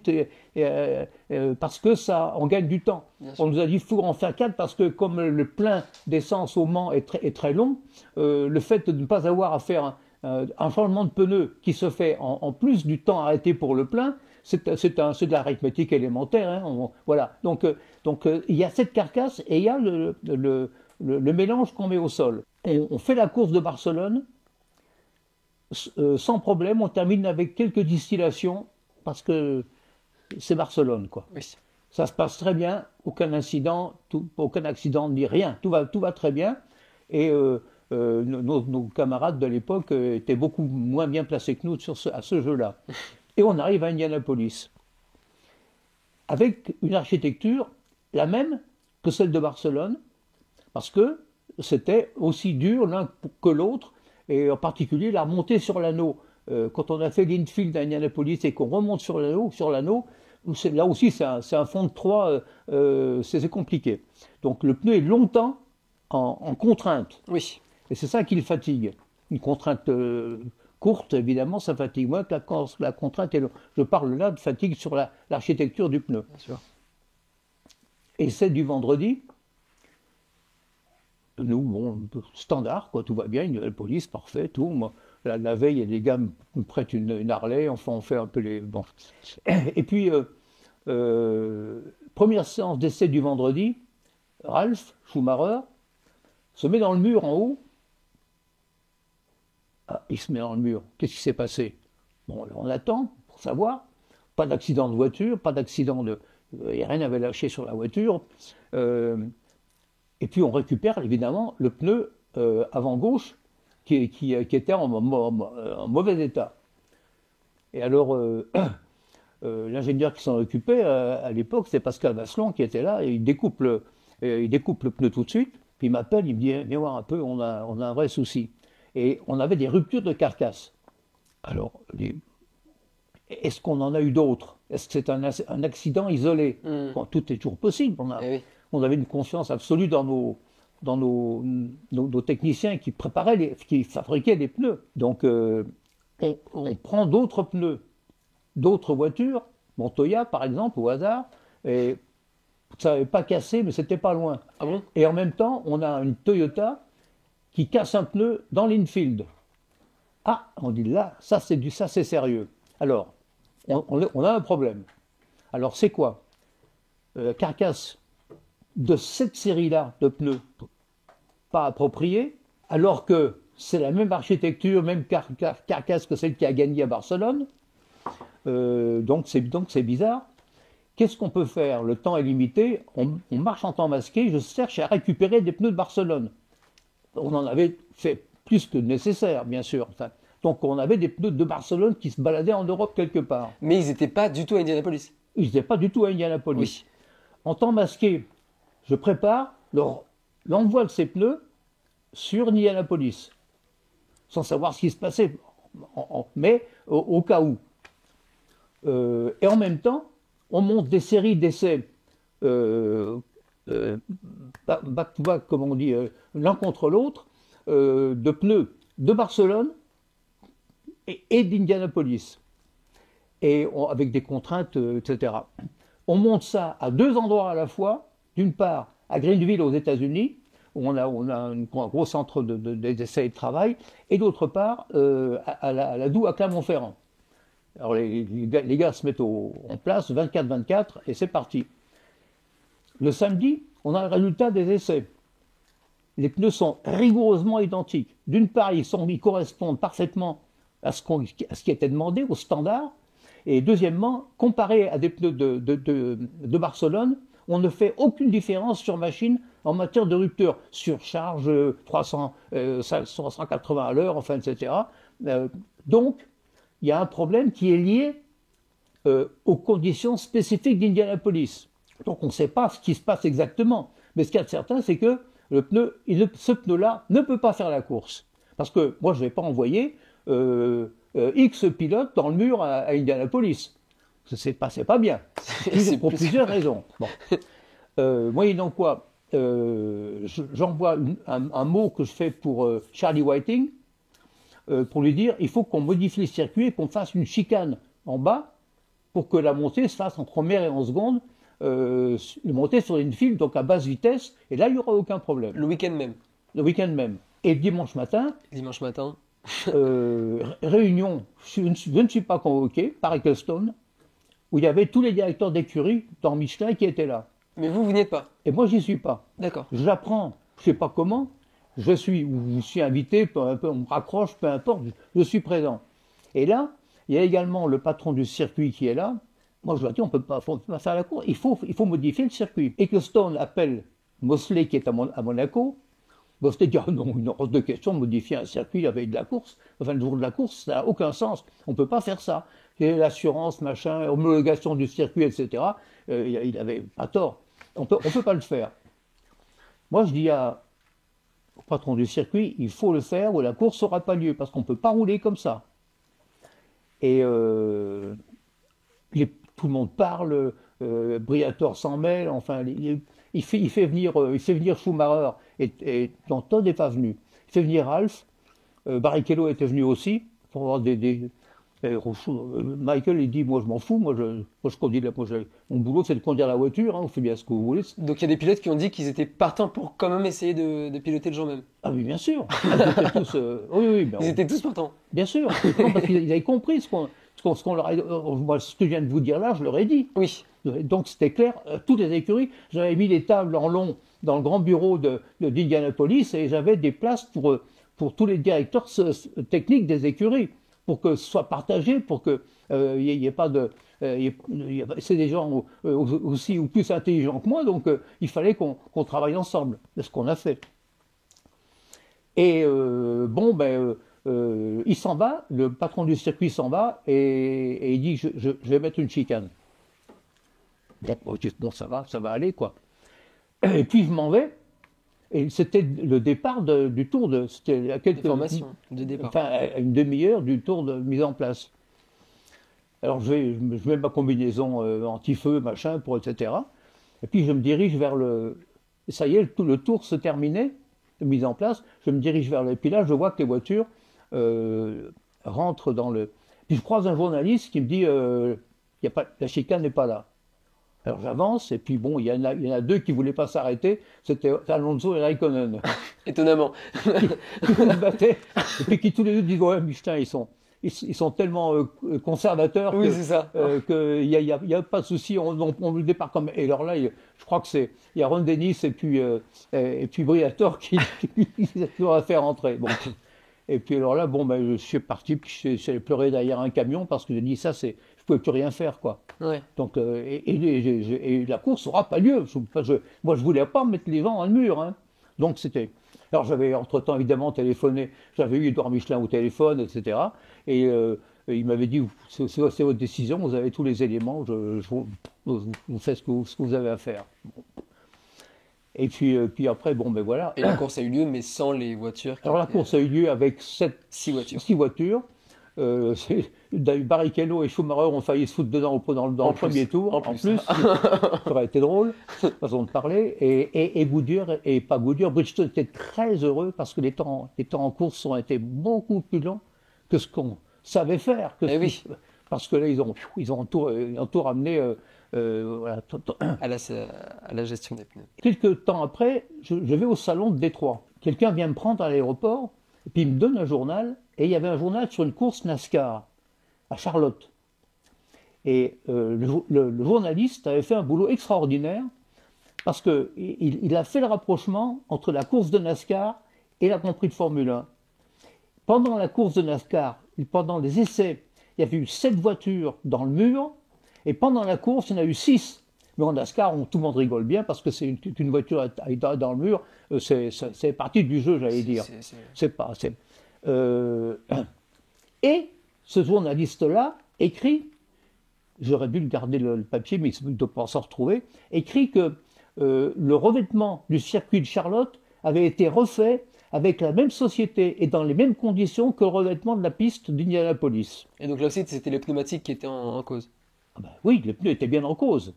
parce que ça, on gagne du temps. On nous a dit qu'il faut en faire 4 parce que comme le plein d'essence au Mans est très long, le fait de ne pas avoir à faire un changement de pneu qui se fait en plus du temps arrêté pour le plein, c'est de l'arithmétique élémentaire. Hein, voilà. Donc, il y a cette carcasse et il y a le mélange qu'on met au sol. On fait la course de Barcelone sans problème. On termine avec quelques distillations parce que c'est Barcelone, quoi. Oui. Ça se passe très bien, aucun incident ni rien. Tout va très bien. Et nos camarades de l'époque étaient beaucoup moins bien placés que nous à ce jeu-là. Et on arrive à Indianapolis, avec une architecture la même que celle de Barcelone, parce que c'était aussi dur l'un que l'autre, et en particulier la remontée sur l'anneau. Quand on a fait l'infield à Indianapolis et qu'on remonte sur l'anneau, là aussi c'est un fond de 3, c'est compliqué. Donc le pneu est longtemps en contrainte. Oui. Et c'est ça qui le fatigue. Une contrainte courte, évidemment, ça fatigue moins que quand la contrainte est longue. Je parle là de fatigue sur l'architecture du pneu. Bien sûr. Et c'est du vendredi. Nous, bon, standard, quoi, tout va bien, une police, parfait, tout. Moi, la veille, les gars me prêtent une Harley, enfin, on fait un peu les. Bon. Et puis, première séance d'essai du vendredi, Ralf Schumacher se met dans le mur en haut. Ah, il se met dans le mur. Qu'est-ce qui s'est passé? Bon, alors on attend pour savoir. Pas d'accident de voiture, pas d'accident de. Rien n'avait lâché sur la voiture. Et puis on récupère évidemment le pneu avant gauche qui était en mauvais état. Et alors l'ingénieur qui s'en occupait à l'époque, c'est Pascal Vasselon qui était là et il découpe le pneu tout de suite. Puis il m'appelle, il me dit viens voir un peu, on a un vrai souci. Et on avait des ruptures de carcasse. Alors, est-ce qu'on en a eu d'autres? Est-ce que c'est un accident isolé? Bon, tout est toujours possible. On avait une confiance absolue dans nos techniciens qui qui fabriquaient les pneus. Donc, on prend d'autres pneus, d'autres voitures, Montoya par exemple, au hasard, et ça n'avait pas cassé, mais c'était pas loin. Ah bon? Et en même temps, on a une Toyota qui casse un pneu dans l'infield. Ah, on dit là, ça c'est sérieux. Alors, on a un problème. Alors c'est quoi? Carcasse de cette série-là de pneus pas appropriée, alors que c'est la même architecture, même carcasse que celle qui a gagné à Barcelone. Donc c'est bizarre. Qu'est-ce qu'on peut faire? Le temps est limité, on marche en temps masqué, je cherche à récupérer des pneus de Barcelone. On en avait fait plus que nécessaire, bien sûr. Enfin, donc on avait des pneus de Barcelone qui se baladaient en Europe quelque part. Mais ils n'étaient pas du tout à Indianapolis. Ils n'étaient pas du tout à Indianapolis. Oui. En temps masqué, je prépare l'envoi de ces pneus sur Indianapolis, sans savoir ce qui se passait, mais au cas où. Et en même temps, on monte des séries d'essais back to back, comme on dit, l'un contre l'autre, de pneus de Barcelone et d'Indianapolis, avec des contraintes, etc. On monte ça à 2 endroits à la fois, d'une part à Greenville aux États-Unis, où on a un gros centre d'essai et de travail, et d'autre part à la Doue à Clermont-Ferrand. Alors les gars se mettent en place 24-24 et c'est parti. Le samedi, on a le résultat des essais. Les pneus sont rigoureusement identiques. D'une part, ils correspondent parfaitement à ce qui était demandé, au standard. Et deuxièmement, comparé à des pneus de Barcelone, on ne fait aucune différence sur machine en matière de rupture. Surcharge, 180 à l'heure, enfin, etc. Donc, il y a un problème qui est lié aux conditions spécifiques d'Indianapolis. Donc on ne sait pas ce qui se passe exactement. Mais ce qu'il y a de certain, c'est que ce pneu-là ne peut pas faire la course. Parce que moi, je ne vais pas envoyer X pilotes dans le mur à Indianapolis. C'est pas bien. Pour plusieurs raisons. Bon. Moyennant quoi, j'envoie un mot que je fais pour Charlie Whiting, pour lui dire il faut qu'on modifie le circuit et qu'on fasse une chicane en bas pour que la montée se fasse en première et en seconde, montée sur une file, donc à basse vitesse, et là il n'y aura aucun problème. Le week-end même. Le week-end même. Et dimanche matin. Réunion, je ne suis pas convoqué par Ecclestone, où il y avait tous les directeurs d'écurie dans Michelin qui étaient là. Mais vous n'y êtes pas. Et moi, j'y suis pas. D'accord. J'apprends, je ne sais pas comment, je suis invité, on me raccroche, peu importe, je suis présent. Et là, il y a également le patron du circuit qui est là. Moi, je lui ai dit, on ne peut pas faire la course, il faut modifier le circuit. Ecclestone appelle Mosley qui est à Monaco. Mosley dit, non, une hors de question de modifier un circuit la veille de la course. Enfin, le jour de la course, ça n'a aucun sens. On ne peut pas faire ça. L'assurance, machin, homologation du circuit, etc. Il n'avait pas tort. On peut pas le faire. Moi, je dis au patron du circuit, il faut le faire ou la course n'aura pas lieu, parce qu'on ne peut pas rouler comme ça. Et tout le monde parle, Briatore s'en mêle, enfin, il fait venir Schumacher, et Todd n'est pas venu. Il fait venir Ralph, Barrichello était venu aussi, pour avoir Michael, il dit, moi je m'en fous, moi je conduis, mon boulot c'est de conduire la voiture, on fait bien ce que vous voulez. Donc il y a des pilotes qui ont dit qu'ils étaient partants pour quand même essayer de piloter le jour même. Ah oui, bien sûr. Ils étaient tous, ils étaient tous partants. Bien sûr, non, parce qu'ils avaient compris ce qu'on leur a, moi, ce que je viens de vous dire là, je leur ai dit. Oui. Donc c'était clair, toutes les écuries, j'avais mis les tables en long dans le grand bureau d'Indianapolis et j'avais des places pour tous les directeurs techniques des écuries, pour que ce soit partagé, pour qu'il n'y ait pas de... c'est des gens aussi ou plus intelligents que moi, donc il fallait qu'on travaille ensemble. C'est ce qu'on a fait. Et il s'en va, le patron du circuit s'en va, et il dit, je vais mettre une chicane. Bon, ça va aller, quoi. Et puis je m'en vais, et c'était le départ du tour c'était à quelques formations de départ. Enfin, à une demi-heure du tour de mise en place. Alors je mets ma combinaison anti-feu, machin, etc. Et puis je me dirige vers ça y est, le tour se terminait, de mise en place. Je me dirige vers et puis là je vois que les voitures rentrent dans le. Puis je croise un journaliste qui me dit, la chicane n'est pas là. Alors j'avance, et puis bon, il y en a deux qui ne voulaient pas s'arrêter, c'était Alonso et Raikkonen. Étonnamment. Qui se battaient, et puis qui tous les deux disent, ouais, Michelin, ils sont tellement conservateurs qu'il n'y a pas de souci, on le départ comme. Et alors là, je crois que il y a Ron Dennis et puis Briatore qui doivent faire entrer. Bon. Et puis alors là, je suis parti, puis j'ai pleuré derrière un camion parce que j'ai dit, je ne pouvais plus rien faire, quoi. Ouais. Donc, et la course n'aura pas lieu. Moi, je voulais pas mettre les gens dans le mur. Hein. Donc, c'était. Alors, j'avais entre-temps, évidemment, téléphoné. J'avais eu Édouard Michelin au téléphone, etc. Et il m'avait dit, c'est votre décision, vous avez tous les éléments, vous faites ce que vous avez à faire. Bon. Et puis après, voilà. Et la course a eu lieu, mais sans les voitures. Alors, la course a eu lieu avec 6 voitures. Barrichello et Schumacher ont failli se foutre dedans dans le premier tour. En plus, ça aurait été drôle, façon de parler. Et Goodyear, et pas Goodyear, Bridgestone était très heureux parce que les temps en course ont été beaucoup plus longs que ce qu'on savait faire. Oui. Parce que là, ils ont tout ramené voilà, à la gestion des pneus. Quelques temps après, je vais au salon de Détroit. Quelqu'un vient me prendre à l'aéroport, et puis il me donne un journal, et il y avait un journal sur une course NASCAR à Charlotte. Et le journaliste avait fait un boulot extraordinaire, parce qu'il a fait le rapprochement entre la course de NASCAR et la Grand Prix de Formule 1. Pendant la course de NASCAR, pendant les essais, il y avait eu 7 voitures dans le mur, et pendant la course, il y en a eu 6. Mais en NASCAR, tout le monde rigole bien parce que c'est une voiture dans le mur, c'est partie du jeu, j'allais dire. Et ce journaliste-là écrit, j'aurais dû garder le papier, mais il ne doit pas s'en retrouver, écrit que le revêtement du circuit de Charlotte avait été refait avec la même société et dans les mêmes conditions que le revêtement de la piste d'Indianapolis. Et donc là aussi, c'était les pneumatiques qui étaient en cause. Ah ben oui, les pneus étaient bien en cause.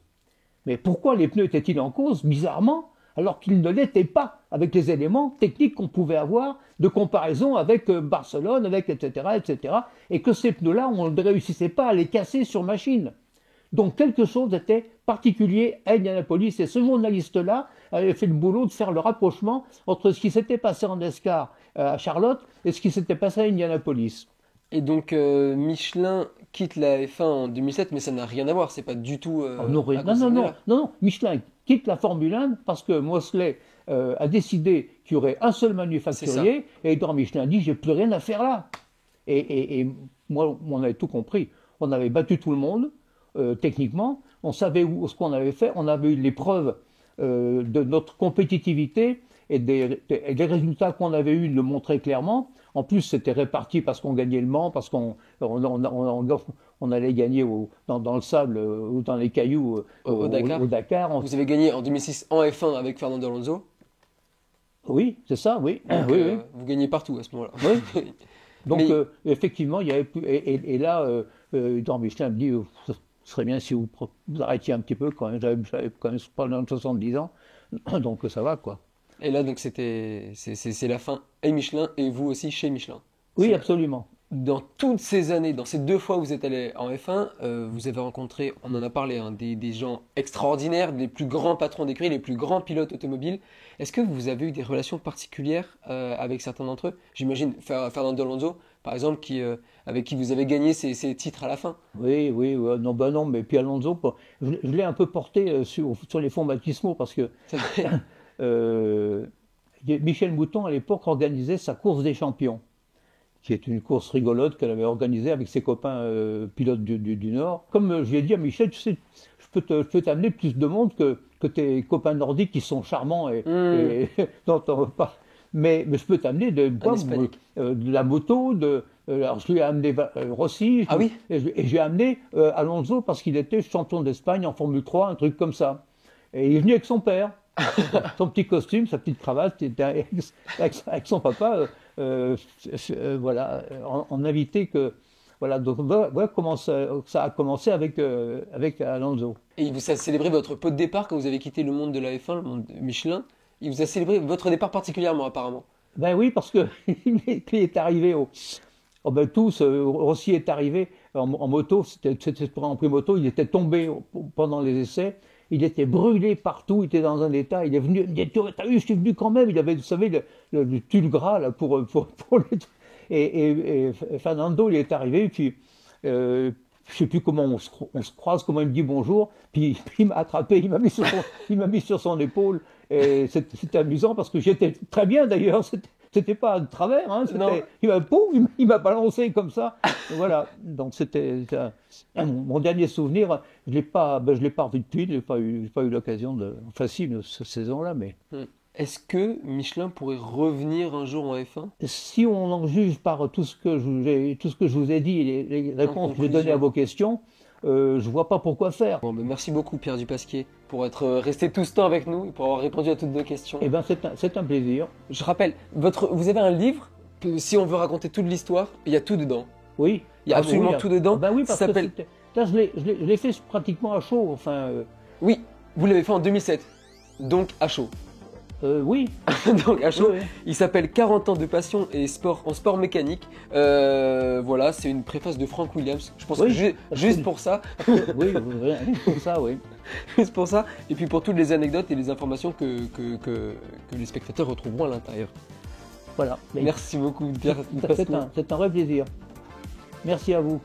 Mais pourquoi les pneus étaient-ils en cause, bizarrement, alors qu'ils ne l'étaient pas, avec les éléments techniques qu'on pouvait avoir de comparaison avec Barcelone, etc., et que ces pneus-là, on ne réussissait pas à les casser sur machine. Donc quelque chose était particulier à Indianapolis, et ce journaliste-là avait fait le boulot de faire le rapprochement entre ce qui s'était passé en NASCAR à Charlotte et ce qui s'était passé à Indianapolis. Et donc Michelin quitte la F1 en 2007, mais ça n'a rien à voir, c'est pas du tout. Non, Michelin quitte la Formule 1 parce que Mosley a décidé qu'il y aurait un seul manufacturier, et Edouard Michelin a dit j'ai plus rien à faire là. Et moi, on avait tout compris. On avait battu tout le monde techniquement, on savait ce qu'on avait fait, on avait eu les preuves de notre compétitivité et des résultats qu'on avait eus le montraient clairement. En plus, c'était réparti parce qu'on gagnait le Mans, parce qu'on allait gagner dans le sable ou dans les cailloux au Dakar. Vous avez gagné en 2006 en F1 avec Fernando Alonso. Oui, c'est ça, oui. Donc, oui. Vous gagnez partout à ce moment-là. Oui. Donc, effectivement, il y avait plus. Et là, Edouard Michelin me dit ce serait bien si vous arrêtiez un petit peu quand même. J'avais quand même pas loin de 70 ans. Donc, ça va, quoi. Et là, donc, c'est la fin, et Michelin, et vous aussi chez Michelin. Oui, absolument. Dans toutes ces années, dans ces 2 fois où vous êtes allé en F1, vous avez rencontré, on en a parlé, hein, des gens extraordinaires, les plus grands patrons d'écurie, les plus grands pilotes automobiles. Est-ce que vous avez eu des relations particulières avec certains d'entre eux? J'imagine Fernando Alonso, par exemple, avec qui vous avez gagné ces titres à la fin. Oui, non, mais puis Alonso, je l'ai un peu porté sur les fonds baptismaux parce que Michel Mouton, à l'époque, organisait sa course des champions, qui est une course rigolote qu'elle avait organisée avec ses copains pilotes du Nord. Comme je lui ai dit à Michel, tu sais, je peux t'amener plus de monde que tes copains nordiques qui sont charmants mais je peux t'amener de la moto, alors je lui ai amené Rossi, et j'ai amené Alonso parce qu'il était champion d'Espagne en Formule 3, un truc comme ça. Et il est venu avec son père. Son petit costume, sa petite cravate, avec son papa, voilà, en invité que, voilà, donc voilà comment ça a commencé avec Alonso. Et il vous a célébré votre pot de départ quand vous avez quitté le monde de la F1, le monde de Michelin. Il vous a célébré votre départ particulièrement, apparemment. Ben oui, parce que il est arrivé Rossi est arrivé en moto, c'était pour un prix moto, il était tombé pendant les essais. Il était brûlé partout, il était dans un état, il est venu, il dit, t'as vu, je suis venu quand même, il avait, vous savez, le tulle gras, là, pour les... Et Fernando, il est arrivé, et puis, je sais plus comment on se croise, comment il me dit bonjour, puis il m'a attrapé, il m'a mis sur son épaule, et c'était amusant, parce que j'étais très bien d'ailleurs, c'était pas de travers, hein, il m'a balancé comme ça. Voilà, donc c'était mon dernier souvenir. Je l'ai pas revu depuis, je n'ai pas eu l'occasion facile cette saison-là, mais. Est-ce que Michelin pourrait revenir un jour en F1? Si on en juge par tout ce que je vous ai dit, les réponses que j'ai données à vos questions, je vois pas pourquoi faire. Bon, merci beaucoup Pierre Dupasquier pour être resté tout ce temps avec nous et pour avoir répondu à toutes nos questions. Eh ben c'est un plaisir. Je rappelle, vous avez un livre, si on veut raconter toute l'histoire, il y a tout dedans. Oui. Il y a Ah, absolument oui, tout dedans. Ben oui, Ça parce que s'appelle... là, je l'ai fait pratiquement à chaud. Enfin, Oui, vous l'avez fait en 2007, donc à chaud. oui. Donc à chaud, Oui, oui. il s'appelle 40 ans de passion et sport en sport mécanique. Voilà, c'est une préface de Frank Williams. Je pense Oui, que juste absolument. pour ça, Oui, rien que pour ça, oui. juste pour ça, et puis pour toutes les anecdotes et les informations que les spectateurs retrouveront à l'intérieur. Voilà. Merci beaucoup, Pierre. C'est un vrai plaisir. Merci à vous.